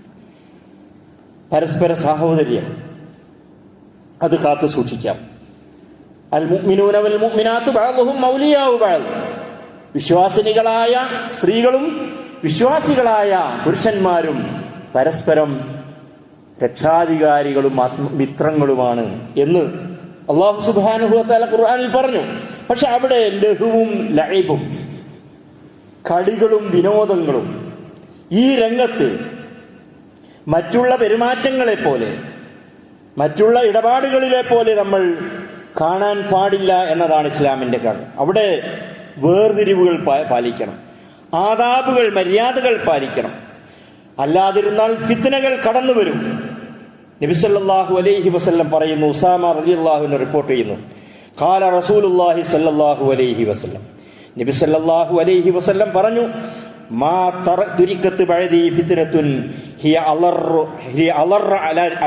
പരസ്പര സാഹോദര്യം അത് കാത്തു സൂക്ഷിക്കാം. അൽ മുഅ്മിനൂന വൽ മുഅ്മിനാത്തു ബഅ്ദുഹും ഔലിയാഉ ബഅദ്, വിശ്വാസിനികളായ സ്ത്രീകളും വിശ്വാസികളായ പുരുഷന്മാരും പരസ്പരം രക്ഷാധികാരികളും മിത്രങ്ങളുമാണ് എന്ന് അല്ലാഹു സുബ്ഹാനഹു വ തആല ഖുർആനിൽ പറഞ്ഞു. പക്ഷെ അവിടെ ലഹുവും ലഈബും, കളികളും വിനോദങ്ങളും ഈ രംഗത്ത് മറ്റുള്ള പെരുമാറ്റങ്ങളെ പോലെ, മറ്റുള്ള ഇടപാടുകളിലെ പോലെ നമ്മൾ കാണാൻ പാടില്ല എന്നതാണ് ഇസ്ലാമിന്റെ കാര്യം. അവിടെ വേർതിരിവുകൾ പാലിക്കണം, ആദാബുകൾ, മര്യാദകൾ പാലിക്കണം. അല്ലാതിരുന്നാൽ ഫിത്നകൾ കടന്നു വരും. നബി സല്ലല്ലാഹു അലൈഹി വസല്ലം പറയുന്നു, ഉസാമ റളിയല്ലാഹു അൻഹു റിപ്പോർട്ട് ചെയ്യുന്നു, ഖാല റസൂലുള്ളാഹി സല്ലല്ലാഹു അലൈഹി വസല്ലം, നബി സല്ലല്ലാഹു അലൈഹി വസല്ലം പറഞ്ഞു, മാ തറക്തുരിക്കത്ത് ബഅദി ഫിത്നത്തുൻ ഹിയ അളറ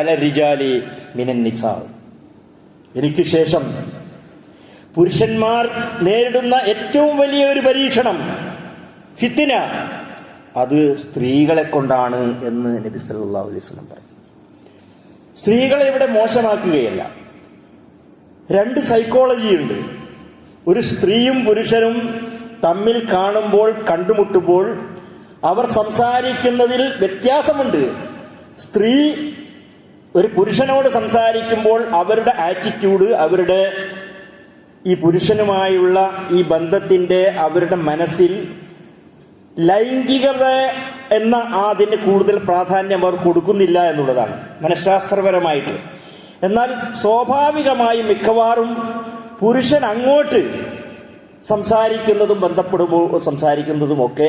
അല റിജാലി മിനൻ നിസാ, എനിക്ക് ശേഷം പുരുഷന്മാർ നേരിടുന്ന ഏറ്റവും വലിയ ഒരു പരീക്ഷണം, ഫിത്ന, അത് സ്ത്രീകളെ കൊണ്ടാണ് എന്ന് നബി സല്ലല്ലാഹു അലൈഹി വസല്ലം പറഞ്ഞു. സ്ത്രീകളെ ഇവിടെ മോശമാക്കുകയല്ല. രണ്ട് സൈക്കോളജി ഉണ്ട്. ഒരു സ്ത്രീയും പുരുഷനും തമ്മിൽ കാണുമ്പോൾ, കണ്ടുമുട്ടുമ്പോൾ അവർ സംസാരിക്കുന്നതിൽ വ്യത്യാസമുണ്ട്. സ്ത്രീ ഒരു പുരുഷനോട് സംസാരിക്കുമ്പോൾ അവരുടെ ആറ്റിറ്റ്യൂഡ്, അവരുടെ ഈ പുരുഷനുമായുള്ള ഈ ബന്ധത്തിന്റെ അവരുടെ മനസ്സിൽ ലൈംഗികത എന്ന അതിന് കൂടുതൽ പ്രാധാന്യം അവർ കൊടുക്കുന്നില്ല എന്നുള്ളതാണ് മനഃശാസ്ത്രപരമായിട്ട്. എന്നാൽ സ്വാഭാവികമായും മിക്കവാറും പുരുഷൻ അങ്ങോട്ട് സംസാരിക്കുന്നതും ബന്ധപ്പെടുമ്പോൾ സംസാരിക്കുന്നതുമൊക്കെ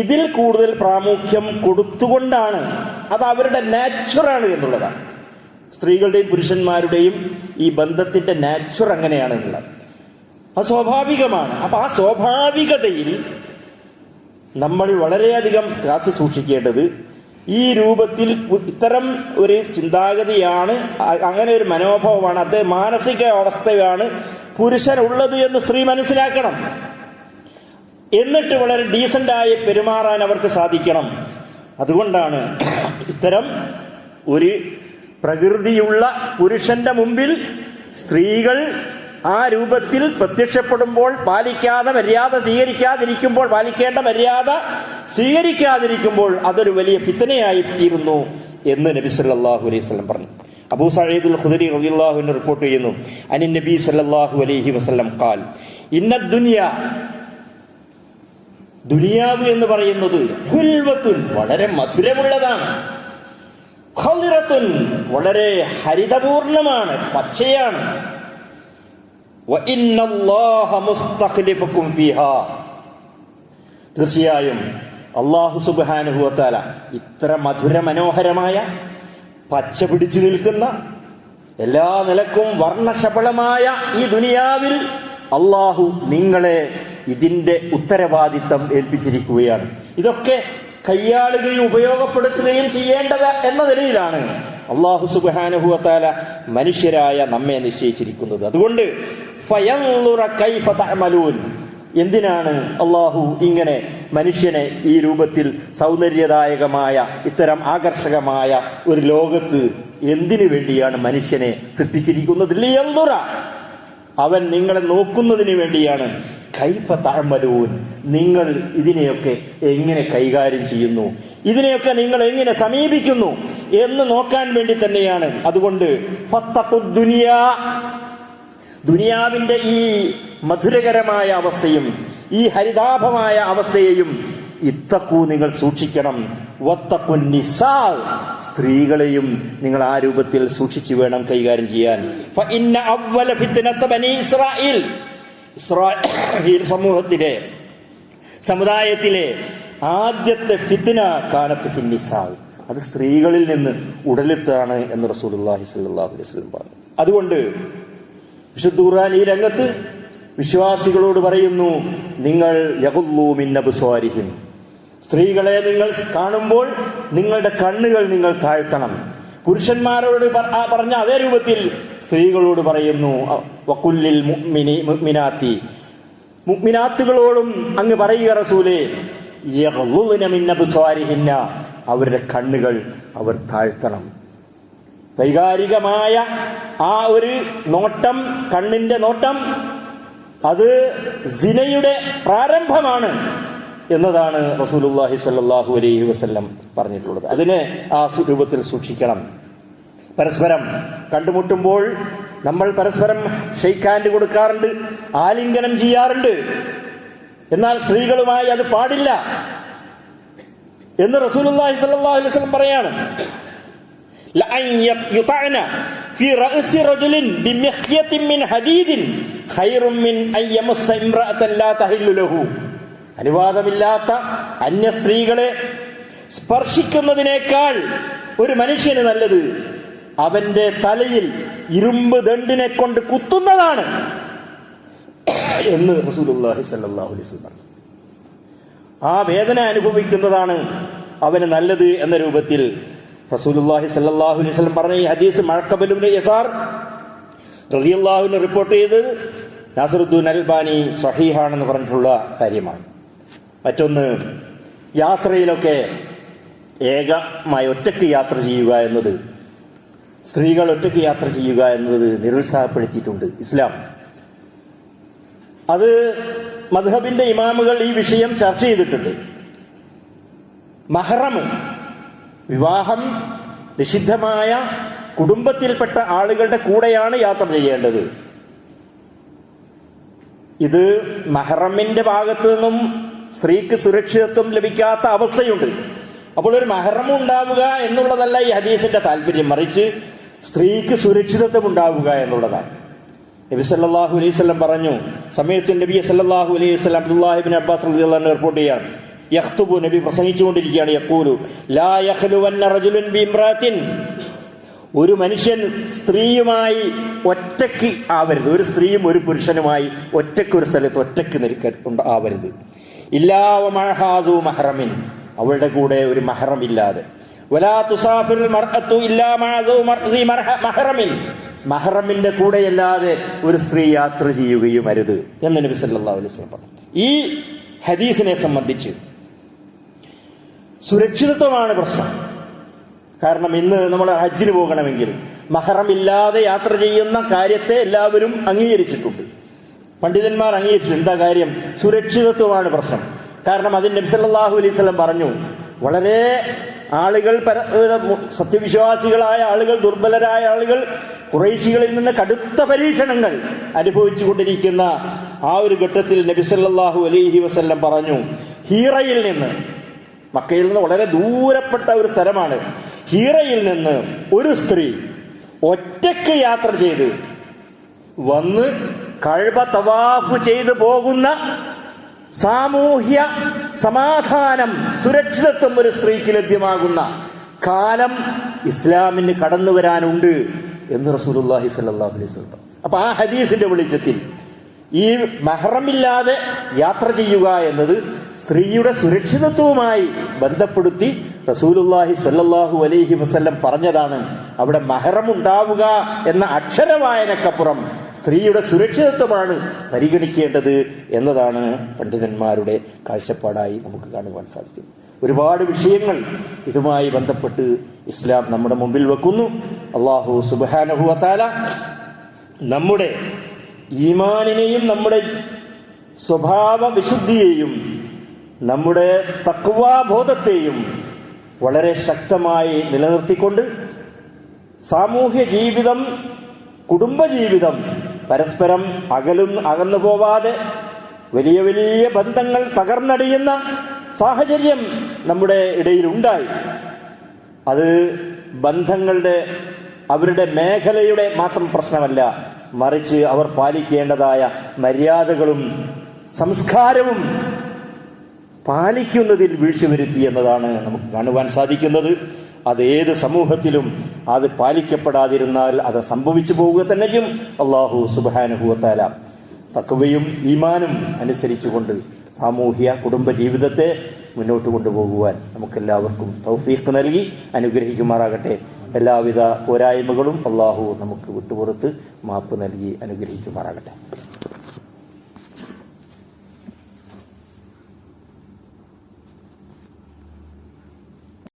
ഇതിൽ കൂടുതൽ പ്രാമുഖ്യം കൊടുത്തുകൊണ്ടാണ്. അത് അവരുടെ നാച്ചുറാണ് എന്നുള്ളതാണ്. സ്ത്രീകളുടെയും പുരുഷന്മാരുടെയും ഈ ബന്ധത്തിന്റെ നാച്ചുർ അങ്ങനെയാണ് എന്നുള്ളത്. അത് സ്വാഭാവികമാണ്. അപ്പൊ ആ സ്വാഭാവികതയിൽ നമ്മൾ വളരെയധികം കാത്തു സൂക്ഷിക്കേണ്ടത് ഈ രൂപത്തിൽ ഇത്തരം ഒരു ചിന്താഗതിയാണ്, അങ്ങനെ ഒരു മനോഭാവമാണ്, അത് മാനസിക അവസ്ഥയാണ് പുരുഷനുള്ളത് എന്ന് സ്ത്രീ മനസ്സിലാക്കണം. എന്നിട്ട് വളരെ ഡീസൻ്റായി പെരുമാറാൻ അവർക്ക് സാധിക്കണം. അതുകൊണ്ടാണ് ഇത്തരം ഒരു പ്രകൃതിയുള്ള പുരുഷന്റെ മുമ്പിൽ സ്ത്രീകൾ ആ രൂപത്തിൽ പ്രത്യക്ഷപ്പെടുമ്പോൾ പാലിക്കാതെ മര്യാദ സ്വീകരിക്കാതിരിക്കുമ്പോൾ, പാലിക്കേണ്ട മര്യാദ സ്വീകരിക്കാതിരിക്കുമ്പോൾ അതൊരു വലിയ ഫിത്നയായി തീരുന്നു എന്ന് നബി സല്ലല്ലാഹു അലൈഹി വസല്ലം പറഞ്ഞു. അബൂ സഈദുൽ ഖുദരി റളിയല്ലാഹു അൻഹു റിപ്പോർട്ട് ചെയ്യുന്നു, അനിൻ നബി സല്ലല്ലാഹു അലൈഹി വസല്ലം ഖാൽ ഇന്ന ദുനിയാവ് എന്ന് പറയുന്നത് ഹുൽവത്തുൻ, വളരെ മധുരമുള്ളതാണ്, ഖളിറത്തുൻ, വളരെ ഹരിതപൂർണമാണ്, പച്ചയാണ്, തീർച്ചയായും അല്ലാഹു സുബ്ഹാനഹു വ തആല ഇത്ര മധുര മനോഹരമായ പച്ച പിടിച്ചു നിൽക്കുന്ന എല്ലാ നിലക്കും വർണ്ണശബളമായ ഈ ദുനിയാവിൽ അല്ലാഹു നിങ്ങളെ ഇതിന്റെ ഉത്തരവാദിത്തം ഏൽപ്പിച്ചിരിക്കുകയാണ്. ഇതൊക്കെ കയ്യാളുകയും ഉപയോഗപ്പെടുത്തുകയും ചെയ്യേണ്ടത് എന്ന നിലയിലാണ് അല്ലാഹു സുബ്ഹാനഹു വ തആല മനുഷ്യരായ നമ്മെ നിശ്ചയിച്ചിരിക്കുന്നത്. അതുകൊണ്ട് ഫയൻളുറ കൈഫ തഅമലൂൻ, എന്തിനാണ് അല്ലാഹു ഇങ്ങനെ മനുഷ്യനെ ഈ രൂപത്തിൽ സൗന്ദര്യദായകമായ ഇത്തരം ആകർഷകമായ ഒരു ലോകത്ത് എന്തിനു വേണ്ടിയാണ് മനുഷ്യനെ സൃഷ്ടിച്ചിരിക്കുന്നത്? ലിയൻളുറ, അവൻ നിങ്ങളെ നോക്കുന്നതിന് വേണ്ടിയാണ്. കൈഫ തഅമലൂൻ, നിങ്ങൾ ഇതിനെയൊക്കെ എങ്ങനെ കൈകാര്യം ചെയ്യുന്നു, ഇതിനെയൊക്കെ നിങ്ങൾ എങ്ങനെ സമീപിക്കുന്നു എന്ന് നോക്കാൻ വേണ്ടി തന്നെയാണ്. അതുകൊണ്ട് ഫത്തഖുദ് ദുനിയാ, ദുനിയാവിന്റെ ഈ മധുരകരമായ അവസ്ഥയും ഈ ഹരിതാഭമായ അവസ്ഥയെയും ഇത്തഖൂ, നിങ്ങൾ സൂക്ഷിക്കണം. വത്തഖുൻ നിസാ, സ്ത്രീകളെയും നിങ്ങൾ ആ രൂപത്തിൽ സൂക്ഷിച്ചു വേണം കൈകാര്യം ചെയ്യാൻ. ഫഇന്ന അവ്വല ഫിത്നത ബനി ഇസ്രായീൽ, ഇസ്രായേൽ സമൂഹത്തിലെ സമുദായത്തിലെ ആദ്യത്തെ ഫിത്ന കാനത്ത് ഫിൻ നിസാ, അത് സ്ത്രീകളിൽ നിന്ന് ഉടലെത്താണ് എന്ന് റസൂലുള്ളാഹി സ്വല്ലല്ലാഹു അലൈഹി വസല്ലം പറഞ്ഞു. അതുകൊണ്ട് വിശുദ്ധ ഖുർആൻ ഈ രംഗത്ത് വിശ്വാസികളോട് പറയുന്നു, നിങ്ങൾ യഗുല്ലൂ മിൻ അബ്സ്വാരിഹിം, സ്ത്രീകളെ നിങ്ങൾ കാണുമ്പോൾ നിങ്ങളുടെ കണ്ണുകൾ നിങ്ങൾ താഴ്ത്തണം. പുരുഷന്മാരോട് പറഞ്ഞ അതേ രൂപത്തിൽ സ്ത്രീകളോട് പറയുന്നു, വഖുല്ലിൽ മുഅ്മിനാത്തി, മുഅ്മിനാത്തുകളോടും അങ്ങ് പറയുക റസൂലേ, യഗ്ളുദ്ന മിൻ അബ്സ്വാരിഹിന്ന, അവരുടെ കണ്ണുകൾ അവർ താഴ്ത്തണം. വൈകാരികമായ ആ ഒരു നോട്ടം, കണ്ണിന്റെ നോട്ടം, അത് സിനയുടെ പ്രാരംഭമാണ് എന്നതാണ് റസൂലുള്ളാഹി സ്വല്ലല്ലാഹു അലൈഹി വസല്ലം പറഞ്ഞിട്ടുള്ളത്. അതിനെ ആ രൂപത്തിൽ സൂക്ഷിക്കണം. പരസ്പരം കണ്ടുമുട്ടുമ്പോൾ നമ്മൾ പരസ്പരം ഷെയ്ക്ക് ഹാൻഡ് കൊടുക്കാറുണ്ട്, ആലിംഗനം ചെയ്യാറുണ്ട്. എന്നാൽ സ്ത്രീകളുമായി അത് പാടില്ല എന്ന് റസൂലുള്ളാഹി സ്വല്ലല്ലാഹു അലൈഹി വസല്ലം പറയാണ്. ലഅൻ യുതഅന ഫീ റഅസി റജുലിൻ ബിമിഖ്യത്തിൻ മിൻ ഹദീദിൻ ഖൈറും മിൻ അൻ യമസ്സ ഇംറഅതൻ ലാ തഹില്ലു ലഹു, അനുവാദമില്ലാത്ത അന്യ സ്ത്രീകളെ സ്പർശിക്കുന്നതിനേക്കാൾ ഒരു മനുഷ്യന് നല്ലത് അവന്റെ തലയിൽ ഇരുമ്പ് ദണ്ഡിനെ കൊണ്ട് കുത്തുന്നതാണ് എന്ന് റസൂലുള്ളാഹി സ്വല്ലല്ലാഹു അലൈഹി വസല്ലം പറഞ്ഞു. ആ വേദന അനുഭവിക്കുന്നതാണ് അവന് നല്ലത് എന്ന രൂപത്തിൽ റസൂലുള്ളാഹി സ്വല്ലല്ലാഹു അലൈഹി വസല്ലം പറഞ്ഞ ഈ ഹദീസ് മഅഖബൽ ഇബ്നു യസാർ റളിയല്ലാഹു അൻഹു റിപ്പോർട്ട് ചെയ്തത് നാസറുദ്ദീൻ അൽബാനി സ്വഹീഹാണെന്ന് പറഞ്ഞിട്ടുള്ള കാര്യമാണ്. മറ്റൊന്ന്, യാത്രയിലൊക്കെ ഏകമായി ഒറ്റയ്ക്ക് യാത്ര ചെയ്യുക എന്നത്, സ്ത്രീകൾ ഒറ്റയ്ക്ക് യാത്ര ചെയ്യുക എന്നത് നിരുത്സാഹപ്പെടുത്തിയിട്ടുണ്ട് ഇസ്ലാം. അത് മദ്ഹബിന്റെ ഇമാമുകൾ ഈ വിഷയം ചർച്ച ചെയ്തിട്ടുണ്ട്. മഹ്റം, വിവാഹം നിഷിദ്ധമായ കുടുംബത്തിൽപ്പെട്ട ആളുകളുടെ കൂടെയാണ് യാത്ര ചെയ്യേണ്ടത്. ഇത് മഹ്റമിന്റെ ഭാഗത്തു നിന്നും സ്ത്രീക്ക് സുരക്ഷിതത്വം ലഭിക്കാത്ത അവസ്ഥയുണ്ട്. അപ്പോൾ ഒരു മഹ്റം ഉണ്ടാവുക എന്നുള്ളതല്ല ഈ ഹദീസിന്റെ താല്പര്യം, മറിച്ച് സ്ത്രീക്ക് സുരക്ഷിതത്വം ഉണ്ടാവുക എന്നുള്ളതാണ്. നബി സല്ലല്ലാഹു അലൈഹി വസല്ലം പറഞ്ഞു, സമയത്ത് നബി സല്ലല്ലാഹു അലൈഹി വസല്ലം അബ്ദുല്ലാഹി ഇബ്നു അബ്ബാസ് റളിയല്ലാഹു അൻഹു റിപ്പോർട്ട് ചെയ്യാണ്, യഖ്തുബു, നബി പ്രസംഗിച്ചുകൊണ്ടിരിക്കുകയാണ്, യഖൂലു ലാ യഖ്ലുവന്ന റജുലുൻ ബിഇംറാത്തിൻ, ഒരു മനുഷ്യൻ സ്ത്രീയുമായി ഒറ്റയ്ക്ക് ആവരുത്, ഒരു സ്ത്രീയും ഒരു പുരുഷനുമായി ഒറ്റയ്ക്ക് ഒരു സ്ഥലത്ത് ഒറ്റയ്ക്ക് നിൽക്കാൻ ആവരുത്. ഇല്ലാ വമഅഹാദു മഹ്റമിൻ, അവളുടെ കൂടെ ഒരു മഹ്റം ഇല്ലാതെ. വലാ തുസാഫിറുൽ മർഅത്തു ഇല്ലാ മഅദു മഹ്റമിൻ, മഹ്റമിന്റെ കൂടെയല്ലാതെ ഒരു സ്ത്രീ യാത്ര ചെയ്യുകയും അരുത് എന്ന് നബി സല്ലല്ലാഹു അലൈഹി വസല്ലം പറഞ്ഞു. ഈ ഹദീസിനെ സംബന്ധിച്ച് സുരക്ഷിതത്വമാണ് പ്രശ്നം. കാരണം ഇന്ന് നമ്മൾ ഹജ്ജിന് പോകണമെങ്കിൽ മഹ്റം ഇല്ലാതെ യാത്ര ചെയ്യുന്ന കാര്യത്തെ എല്ലാവരും അംഗീകരിച്ചിട്ടുണ്ട്, പണ്ഡിതന്മാർ അംഗീകരിച്ചിട്ടുണ്ട്. എന്താ കാര്യം? സുരക്ഷിതത്വമാണ് പ്രശ്നം. കാരണം അതിന് നബി സല്ലല്ലാഹു അലൈഹി വസല്ലം പറഞ്ഞു, വളരെ ആളുകൾ, സത്യവിശ്വാസികളായ ആളുകൾ, ദുർബലരായ ആളുകൾ ഖുറൈശികളിൽ നിന്ന് കടുത്ത പരീക്ഷണങ്ങൾ അനുഭവിച്ചു കൊണ്ടിരിക്കുന്ന ആ ഒരു ഘട്ടത്തിൽ നബി സല്ലല്ലാഹു അലൈഹി വസല്ലം പറഞ്ഞു, ഹീറയിൽ നിന്ന്, മക്കയിൽ നിന്ന് വളരെ ദൂരപ്പെട്ട ഒരു സ്ഥലമാണ്, ഹീറയിൽ നിന്ന് ഒരു സ്ത്രീ ഒറ്റയ്ക്ക് യാത്ര ചെയ്ത് വന്ന് കഅബ തവാഫ് ചെയ്തു പോകുന്ന സാമൂഹ്യ സമാധാനം, സുരക്ഷിതത്വം ഒരു സ്ത്രീക്ക് ലഭ്യമാകുന്ന കാലം ഇസ്ലാമിന് കടന്നു വരാനുണ്ട് എന്ന് റസൂലുള്ളാഹി സ്വല്ലല്ലാഹു അലൈഹി വസല്ലം. അപ്പൊ ആ ഹദീസിന്റെ വെളിച്ചത്തിൽ ഈ മഹ്റമില്ലാതെ യാത്ര ചെയ്യുക എന്നത് സ്ത്രീയുടെ സുരക്ഷിതത്വവുമായി ബന്ധപ്പെടുത്തി റസൂലുള്ളാഹി സ്വല്ലല്ലാഹു അലൈഹി വസല്ലം പറഞ്ഞതാണ്. അവിടെ മഹ്റം ഉണ്ടാവുക എന്ന അക്ഷരവായനക്കപ്പുറം സ്ത്രീയുടെ സുരക്ഷിതത്വമാണ് പരിഗണിക്കേണ്ടത് എന്നതാണ് പണ്ഡിതന്മാരുടെ കാഴ്ചപ്പാടായി നമുക്ക് കാണുവാൻ സാധിക്കും. ഒരുപാട് വിഷയങ്ങൾ ഇതുമായി ബന്ധപ്പെട്ട് ഇസ്ലാം നമ്മുടെ മുമ്പിൽ വെക്കുന്നു. അല്ലാഹു സുബ്ഹാനഹു വ തആല നമ്മുടെ ഈമാനിനെയും നമ്മുടെ സ്വഭാവ വിശുദ്ധിയെയും നമ്മുടെ തഖ്വാബോധത്തെയും വളരെ ശക്തമായി നിലനിർത്തിക്കൊണ്ട് സാമൂഹ്യ ജീവിതം, കുടുംബജീവിതം പരസ്പരം അകന്നു പോവാതെ വലിയ വലിയ ബന്ധങ്ങൾ തകർന്നടിയുന്ന സാഹചര്യം നമ്മുടെ ഇടയിൽ ഉണ്ടായി. അത് ബന്ധങ്ങളുടെ, അവരുടെ മേഖലയുടെ മാത്രം പ്രശ്നമല്ല, മറിച്ച് അവർ പാലിക്കേണ്ടതായ മര്യാദകളും സംസ്കാരവും പാലിക്കുന്നതിൽ വീഴ്ച വരുത്തി എന്നതാണ് നമുക്ക് കാണുവാൻ സാധിക്കുന്നത്. അത് ഏത് സമൂഹത്തിലും അത് പാലിക്കപ്പെടാതിരുന്നാൽ അത് സംഭവിച്ചു പോവുക തന്നെ ചെയ്യും. അല്ലാഹു സുബ്ഹാനഹു വ തആല തഖ്വയും ഈമാനും അനുസരിച്ചുകൊണ്ട് സാമൂഹ്യ കുടുംബ ജീവിതത്തെ മുന്നോട്ട് കൊണ്ടുപോകുവാൻ നമുക്കെല്ലാവർക്കും തൗഫീഖ് നൽകി അനുഗ്രഹിക്കുമാറാകട്ടെ. എല്ലാവിധ പോരായ്മകളും അല്ലാഹു നമുക്ക് വിട്ടുപുറത്ത് മാപ്പ് നൽകി അനുഗ്രഹിക്കുമാറാകട്ടെ.